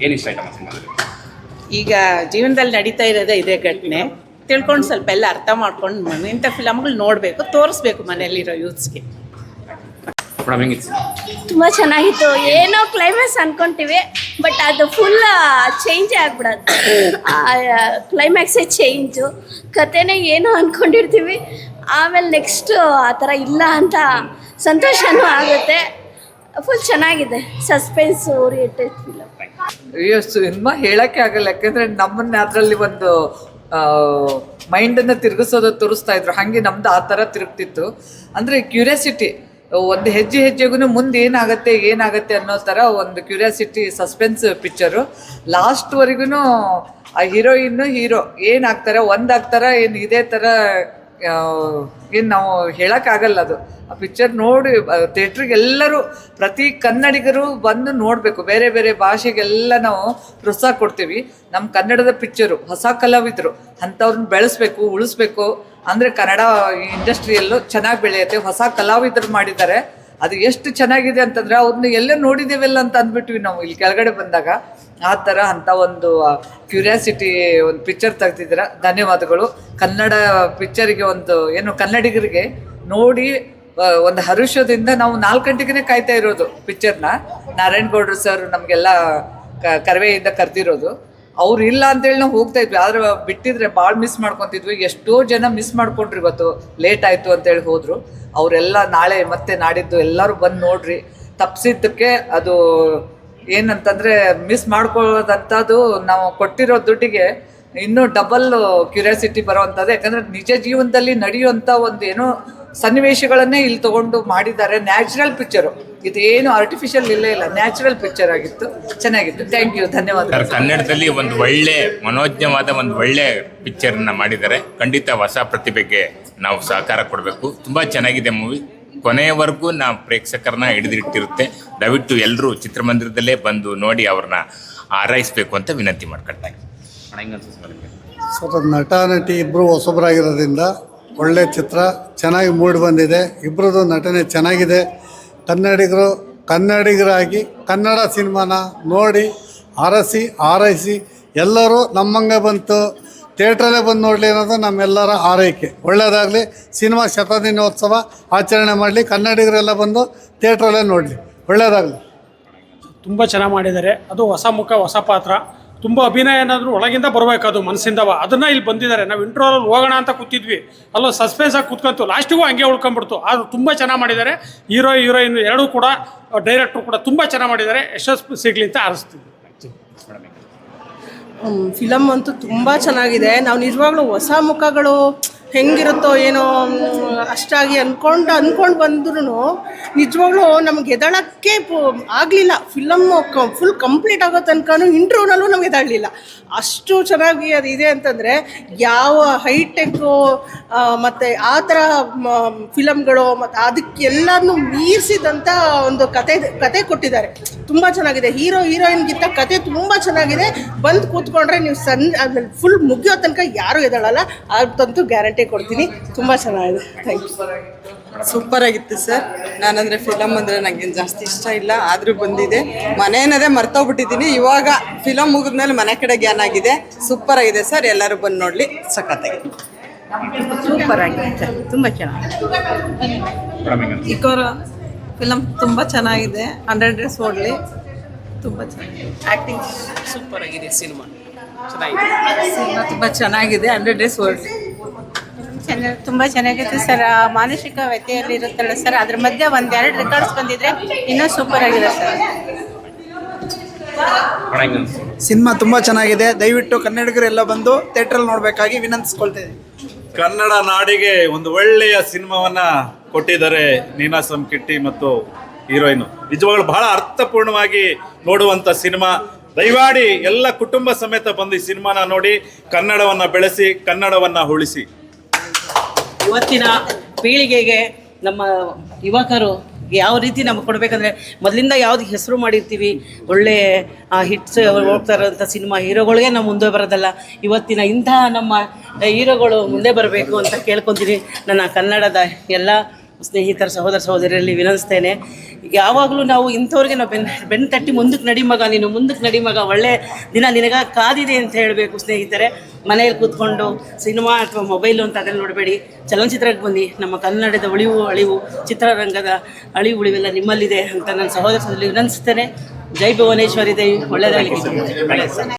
ಏನು ಇಷ್ಟ ಆಯ್ತಮ್ಮ ಸಿನಿಮಾದಲ್ಲಿ? ಈಗ ಜೀವನದಲ್ಲಿ ನಡೀತಾ ಇರೋದೇ ಇದೇ ಘಟನೆ ತಿಳ್ಕೊಂಡು ಸ್ವಲ್ಪ ಎಲ್ಲ ಅರ್ಥ ಮಾಡ್ಕೊಂಡು ಇಂಥ ಫಿಲಮ್ಗಳು ನೋಡಬೇಕು, ತೋರಿಸ್ಬೇಕು ಮನೆಯಲ್ಲಿರೋ ಯೂತ್ಸ್ಗೆ. ಮೇಡಮ್ ಹೆಂಗಿತ್ತು? ತುಂಬ ಚೆನ್ನಾಗಿತ್ತು. ಏನೋ ಕ್ಲೈಮ್ಯಾಕ್ಸ್ ಅನ್ಕೊಂತೀವಿ, ಬಟ್ ಅದು ಫುಲ್ ಚೇಂಜೇ ಆಗ್ಬಿಡತ್ತೆ. ಕ್ಲೈಮ್ಯಾಕ್ಸೇ ಚೇಂಜು, ಕತೆನೇ ಏನೋ ಅಂದ್ಕೊಂಡಿರ್ತೀವಿ, ಆಮೇಲೆ ನೆಕ್ಸ್ಟು ಆ ಥರ ಇಲ್ಲ ಅಂತ ಸಂತೋಷನೂ ಆಗುತ್ತೆ. ಫುಲ್ ಚೆನ್ನಾಗಿದೆ, ಸಸ್ಪೆನ್ಸ್ ಓರಿಯೆಂಟೆಡ್ ಫಿಲಮ್. ಸಿನಿಮಾ ಹೇಳೋಕ್ಕೆ ಆಗಲ್ಲ, ಯಾಕೆಂದರೆ ನಮ್ಮನ್ನ ಅದರಲ್ಲಿ ಒಂದು ಮೈಂಡನ್ನು ತಿರುಗಿಸೋದು ತೋರಿಸ್ತಾ ಇದ್ರು, ಹಾಗೆ ನಮ್ದು ಆ ಥರ ತಿರುಗ್ತಿತ್ತು. ಅಂದರೆ ಕ್ಯೂರಿಯಾಸಿಟಿ, ಒಂದು ಹೆಜ್ಜೆ ಹೆಜ್ಜೆಗೂ ಮುಂದೆ ಏನಾಗತ್ತೆ ಅನ್ನೋ ಥರ ಒಂದು ಕ್ಯೂರಿಯಾಸಿಟಿ ಸಸ್ಪೆನ್ಸ್ ಪಿಕ್ಚರು. ಲಾಸ್ಟ್ವರೆಗೂ ಆ ಹೀರೋಯಿನ್ನು ಹೀರೋ ಏನಾಗ್ತಾರೆ, ಒಂದಾಗ್ತಾರ ಏನು ಇದೇ ಥರ ಏನು ನಾವು ಹೇಳೋಕ್ಕಾಗಲ್ಲ. ಅದು ಆ ಪಿಕ್ಚರ್ ನೋಡಿ ಥಿಯೇಟ್ರಿಗೆ ಎಲ್ಲರೂ ಪ್ರತಿ ಕನ್ನಡಿಗರು ಬಂದು ನೋಡಬೇಕು. ಬೇರೆ ಬೇರೆ ಭಾಷೆಗೆಲ್ಲ ನಾವು ಪ್ರೋತ್ಸಾಹ ಕೊಡ್ತೀವಿ. ನಮ್ಮ ಕನ್ನಡದ ಪಿಕ್ಚರು ಹೊಸ ಕಲಾವಿದರು ಅಂಥವ್ರನ್ನ ಬೆಳೆಸ್ಬೇಕು, ಉಳಿಸ್ಬೇಕು. ಅಂದರೆ ಕನ್ನಡ ಇಂಡಸ್ಟ್ರಿಯಲ್ಲೂ ಚೆನ್ನಾಗಿ ಬೆಳೆಯುತ್ತೆ. ಹೊಸ ಕಲಾವಿದರು ಮಾಡಿದ್ದಾರೆ, ಅದು ಎಷ್ಟು ಚೆನ್ನಾಗಿದೆ ಅಂತಂದರೆ ಅವ್ರನ್ನ ಎಲ್ಲೇ ನೋಡಿದ್ದೇವೆಲ್ಲ ಅಂತ ಅಂದ್ಬಿಟ್ವಿ ನಾವು ಇಲ್ಲಿ ಕೆಳಗಡೆ ಬಂದಾಗ. ಆ ಥರ ಅಂಥ ಒಂದು ಕ್ಯೂರಿಯಾಸಿಟಿ ಒಂದು ಪಿಕ್ಚರ್ ತೆಗ್ದಿದ್ದೀರ, ಧನ್ಯವಾದಗಳು. ಕನ್ನಡ ಪಿಕ್ಚರಿಗೆ ಒಂದು ಏನು ಕನ್ನಡಿಗರಿಗೆ ನೋಡಿ ಒಂದು ಹರುಷದಿಂದ ನಾವು 4 ಗಂಟೆಗೆ ಕಾಯ್ತಾ ಇರೋದು ಪಿಕ್ಚರ್ನ. ನಾರಾಯಣಗೌಡರು ಸರ್ ನಮಗೆಲ್ಲ ಕರವೆಯಿಂದ ಕರೆದಿರೋದು. ಅವ್ರು ಇಲ್ಲ ಅಂತೇಳಿ ನಾವು ಹೋಗ್ತಾ ಇದ್ವಿ, ಆದ್ರೆ ಬಿಟ್ಟಿದ್ರೆ ಭಾಳ ಮಿಸ್ ಮಾಡ್ಕೊತಿದ್ವಿ. ಎಷ್ಟೋ ಜನ ಮಿಸ್ ಮಾಡ್ಕೊಂಡ್ರಿ, ಇವತ್ತು ಲೇಟ್ ಆಯಿತು ಅಂತೇಳಿ ಹೋದರು. ಅವರೆಲ್ಲ ನಾಳೆ ಮತ್ತೆ ನಾಡಿದ್ದು ಎಲ್ಲರೂ ಬಂದು ನೋಡ್ರಿ. ತಪ್ಪಿಸಿದ್ದಕ್ಕೆ ಅದು ಏನಂತಂದರೆ ಮಿಸ್ ಮಾಡ್ಕೊಳ್ಳೋದಂಥದ್ದು ನಾವು ಕೊಟ್ಟಿರೋ ದುಡ್ಡಿಗೆ ಇನ್ನೂ ಡಬಲ್ ಕ್ಯೂರಿಯಾಸಿಟಿ ಬರೋವಂಥದ್ದು. ಯಾಕಂದರೆ ನಿಜ ಜೀವನದಲ್ಲಿ ನಡೆಯುವಂಥ ಒಂದು ಏನೋ ಸನ್ನಿವೇಶಗಳನ್ನೇ ಇಲ್ಲಿ ತೊಗೊಂಡು ಮಾಡಿದ್ದಾರೆ. ನ್ಯಾಚುರಲ್ ಪಿಕ್ಚರು, ಇದೇನು ಆರ್ಟಿಫಿಷಿಯಲ್ ಇಲ್ಲ, ನ್ಯಾಚುರಲ್ ಪಿಕ್ಚರ್ ಆಗಿತ್ತು, ಚೆನ್ನಾಗಿತ್ತು. ಥ್ಯಾಂಕ್ ಯು, ಧನ್ಯವಾದ. ಕನ್ನಡದಲ್ಲಿ ಒಂದು ಒಳ್ಳೆ ಮನೋಜ್ಞವಾದ ಒಂದು ಒಳ್ಳೆ ಪಿಕ್ಚರ್ನ ಮಾಡಿದ್ದಾರೆ. ಖಂಡಿತ ಹೊಸ ಪ್ರತಿಭೆಗೆ ನಾವು ಸಹಕಾರ ಕೊಡಬೇಕು. ತುಂಬ ಚೆನ್ನಾಗಿದೆ ಮೂವಿ, ಕೊನೆಯವರೆಗೂ ನಾವು ಪ್ರೇಕ್ಷಕರನ್ನ ಹಿಡಿದಿಟ್ಟಿರುತ್ತೆ. ದಯವಿಟ್ಟು ಎಲ್ಲರೂ ಚಿತ್ರಮಂದಿರದಲ್ಲೇ ಬಂದು ನೋಡಿ ಅವ್ರನ್ನ ಆರೈಸಬೇಕು ಅಂತ ವಿನಂತಿ ಮಾಡ್ಕೊಳ್ತಾ ಸರ್, ನಟ ನಟಿ ಇಬ್ಬರು ಹೊಸಬರಾಗಿರೋದ್ರಿಂದ ಒಳ್ಳೆ ಚಿತ್ರ ಚೆನ್ನಾಗಿ ಮೂಡಿ ಬಂದಿದೆ. ಇಬ್ಬರದು ನಟನೆ ಚೆನ್ನಾಗಿದೆ. ಕನ್ನಡಿಗರಾಗಿ ಕನ್ನಡ ಸಿನಿಮಾನ ನೋಡಿ ಆರೈಸಿ ಎಲ್ಲರೂ ನಮ್ಮಂಗೆ ಬಂತು ಥಿಯೇಟ್ರಲ್ಲೇ ಬಂದು ನೋಡಲಿ ಅನ್ನೋದು ನಮ್ಮೆಲ್ಲರ ಆರೈಕೆ. ಒಳ್ಳೆಯದಾಗಲಿ. ಸಿನಿಮಾ ಶತದಿನೋತ್ಸವ ಆಚರಣೆ ಮಾಡಲಿ, ಕನ್ನಡಿಗರೆಲ್ಲ ಬಂದು ಥಿಯೇಟ್ರಲ್ಲೇ ನೋಡಲಿ. ಒಳ್ಳೆಯದಾಗಲಿ. ತುಂಬ ಚೆನ್ನಾಗಿ ಮಾಡಿದ್ದಾರೆ. ಅದು ಹೊಸ ಮುಖ, ಹೊಸ ಪಾತ್ರ, ತುಂಬ ಅಭಿನಯ ಏನಾದರೂ ಒಳಗಿಂದ ಬರಬೇಕು, ಅದು ಮನಸ್ಸಿಂದವ. ಅದನ್ನು ಇಲ್ಲಿ ಬಂದಿದ್ದಾರೆ. ನಾವು ಇಂಟ್ರೋಲಲ್ಲಿ ಹೋಗೋಣ ಅಂತ ಕೂತಿದ್ವಿ, ಅಲ್ಲೋ ಸಸ್ಪೆನ್ಸಾಗಿ ಕೂತ್ಕೊಂತು, ಲಾಸ್ಟಿಗೂ ಹಂಗೆ ಉಳ್ಕೊಂಡ್ಬಿಡ್ತು. ಅದು ತುಂಬ ಚೆನ್ನಾಗಿ ಮಾಡಿದ್ದಾರೆ. ಹೀರೋಯಿನ್ ಎರಡೂ ಕೂಡ, ಡೈರೆಕ್ಟ್ರು ಕೂಡ ತುಂಬ ಚೆನ್ನಾಗಿ ಮಾಡಿದ್ದಾರೆ. ಯಶಸ್ಸು ಸಿಗಲಿ ಅಂತ ಆರಿಸ್ತೀವಿ. ಫಿಲಮ್ ಅಂತೂ ತುಂಬ ಚೆನ್ನಾಗಿದೆ. ನಾವು ನಿಜವಾಗ್ಲೂ ಹೊಸ ಮುಖಗಳು ಹೆಂಗಿರುತ್ತೋ ಏನೋ ಅಷ್ಟಾಗಿ ಅಂದ್ಕೊಂಡು ಬಂದ್ರೂ ನಿಜವಾಗ್ಲೂ ನಮ್ಗೆ ಎದಳಕ್ಕೆ ಆಗಲಿಲ್ಲ. ಫಿಲಮ್ಮು ಫುಲ್ ಕಂಪ್ಲೀಟ್ ಆಗೋ ತನಕನೂ ಇಂಟ್ರ್ಯೂನಲ್ಲೂ ನಮ್ಗೆ ಎದಳಲಿಲ್ಲ. ಅಷ್ಟು ಚೆನ್ನಾಗಿ ಅದು ಇದೆ ಅಂತಂದರೆ, ಯಾವ ಹೈಟೆಕ್ಕು ಮತ್ತು ಆ ಥರ ಫಿಲಮ್ಗಳು ಮತ್ತು ಅದಕ್ಕೆಲ್ಲನೂ ಮೀರಿಸಿದಂಥ ಒಂದು ಕತೆ ಕೊಟ್ಟಿದ್ದಾರೆ. ತುಂಬ ಚೆನ್ನಾಗಿದೆ. ಹೀರೋಯಿನ್ಗಿಂತ ಕತೆ ತುಂಬ ಚೆನ್ನಾಗಿದೆ. ಬಂದು ಕೂತ್ಕೊಂಡ್ರೆ ನೀವು ಆಮೇಲೆ ಫುಲ್ ಮುಗಿಯೋ ತನಕ ಯಾರೂ ಎದಳಲ್ಲ, ಅದಂತೂ ಗ್ಯಾರಂಟಿ ಕೊಡ್ತೀನಿ. ತುಂಬ ಚೆನ್ನಾಗಿದೆ. Thank you. ಸೂಪರ್ ಆಗಿತ್ತು ಸರ್. ನಾನಂದರೆ ಫಿಲಮ್ ಅಂದರೆ ನನಗೇನು ಜಾಸ್ತಿ ಇಷ್ಟ ಇಲ್ಲ, ಆದರೂ ಬಂದಿದೆ. ಮನೆಯನ್ನದೇ ಮರ್ತೋಗ್ಬಿಟ್ಟಿದ್ದೀನಿ. ಇವಾಗ ಫಿಲಮ್ ಮುಗಿದ್ಮೇಲೆ ಮನೆ ಕಡೆ ಜ್ಞಾನ ಆಗಿದೆ. ಸೂಪರ್ ಆಗಿದೆ ಸರ್, ಎಲ್ಲರೂ ಬಂದು ನೋಡಲಿ. ಸಖತ್ತಾಗಿದೆ, ಸೂಪರ್ ಆಗಿದೆ ಸರ್, ತುಂಬ ಚೆನ್ನಾಗಿದೆ. ಇಕೋರ ಫಿಲಮ್ ತುಂಬ ಚೆನ್ನಾಗಿದೆ. 100 ಡೇಸ್ ಓಡಲಿ, ತುಂಬ ಚೆನ್ನಾಗಿದೆ. ಆ್ಯಕ್ಟಿಂಗ್ ಸೂಪರ್ ಆಗಿದೆ. ಸಿನಿಮಾ ತುಂಬ ಚೆನ್ನಾಗಿದೆ. 100 ಡೇಸ್ ಓಡಲಿ. ತುಂಬ ಚೆನ್ನಾಗಿತ್ತು ಸರ್. ಮಾನಸಿಕ ವ್ಯತ್ಯೆಯಲ್ಲಿ ಇರುತ್ತಲ್ಲ ಸರ್, ಅದ್ರ ಮಧ್ಯೆ 1-2 ರೆಕಾರ್ಡ್ಸ್ ಬಂದಿದ್ರೆ ಇನ್ನೂ ಸೂಪರ್ ಆಗಿದೆ ಸರ್. ಸಿನಿಮಾ ತುಂಬ ಚೆನ್ನಾಗಿದೆ. ದಯವಿಟ್ಟು ಕನ್ನಡಿಗರೆಲ್ಲ ಬಂದು ಥಿಯೇಟ್ರಲ್ಲಿ ನೋಡಬೇಕಾಗಿ ವಿನಂತಿಸ್ಕೊಳ್ತೇನೆ. ಕನ್ನಡ ನಾಡಿಗೆ ಒಂದು ಒಳ್ಳೆಯ ಸಿನಿಮಾವನ್ನು ಕೊಟ್ಟಿದ್ದಾರೆ ನೀನಾಸಂ ಕಿಟ್ಟಿ ಮತ್ತು ಹೀರೋಯಿನ್. ನಿಜವಾಗ್ಲೂ ಬಹಳ ಅರ್ಥಪೂರ್ಣವಾಗಿ ನೋಡುವಂಥ ಸಿನಿಮಾ. ದಯಮಾಡಿ ಎಲ್ಲ ಕುಟುಂಬ ಸಮೇತ ಬಂದು ಈ ಸಿನಿಮಾನ ನೋಡಿ, ಕನ್ನಡವನ್ನು ಬೆಳೆಸಿ, ಕನ್ನಡವನ್ನು ಉಳಿಸಿ. ಇವತ್ತಿನ ಪೀಳಿಗೆಗೆ ನಮ್ಮ ಯುವಕರು ಯಾವ ರೀತಿ ನಮಗೆ ಕೊಡಬೇಕಂದ್ರೆ, ಮೊದಲಿಂದ ಯಾವ್ದು ಹೆಸರು ಮಾಡಿರ್ತೀವಿ, ಒಳ್ಳೆ ಹಿಟ್ಸ್ ಹೋಗ್ತಾ ಇರೋಂಥ ಸಿನಿಮಾ ಹೀರೋಗಳಿಗೆ ನಾವು ಮುಂದೆ ಬರೋದಲ್ಲ. ಇವತ್ತಿನ ಇಂತಹ ನಮ್ಮ ಹೀರೋಗಳು ಮುಂದೆ ಬರಬೇಕು ಅಂತ ಕೇಳ್ಕೊತೀನಿ. ನನ್ನ ಕನ್ನಡದ ಎಲ್ಲ ಸ್ನೇಹಿತರ ಸಹೋದರ ಸಹೋದರಿಯರಲ್ಲಿ ವಿನಂತಿಸ್ತೇನೆ. ಯಾವಾಗಲೂ ನಾವು ಇಂಥವ್ರಿಗೆ ನಾವು ಬೆನ್ನು ತಟ್ಟಿ ಮುಂದಕ್ಕೆ ನಡಿ ಮಗ, ನೀನು ಮುಂದಕ್ಕೆ ನಡಿ ಮಗ, ಒಳ್ಳೆ ದಿನ ನಿನಗ ಕಾದಿದೆ ಅಂತ ಹೇಳಬೇಕು ಸ್ನೇಹಿತರೆ. ಮನೆಯಲ್ಲಿ ಕೂತ್ಕೊಂಡು ಸಿನಿಮಾ ಅಥವಾ ಮೊಬೈಲು ಅಂತ ಅದನ್ನು ನೋಡಬೇಡಿ, ಚಲನಚಿತ್ರಕ್ಕೆ ಬನ್ನಿ. ನಮ್ಮ ಕನ್ನಡದ ಉಳಿವು ಅಳಿವು, ಚಿತ್ರರಂಗದ ಅಳಿವು ಉಳಿವೆಲ್ಲ ನಿಮ್ಮಲ್ಲಿದೆ ಅಂತ ನನ್ನ ಸಹೋದರ ಸಹೋದರಿ ವಿನಂತಿಸ್ತೇನೆ. ಜೈ ಭುವನೇಶ್ವರಿ ದೇವಿ, ಒಳ್ಳೆಯದಾಗಲಿ.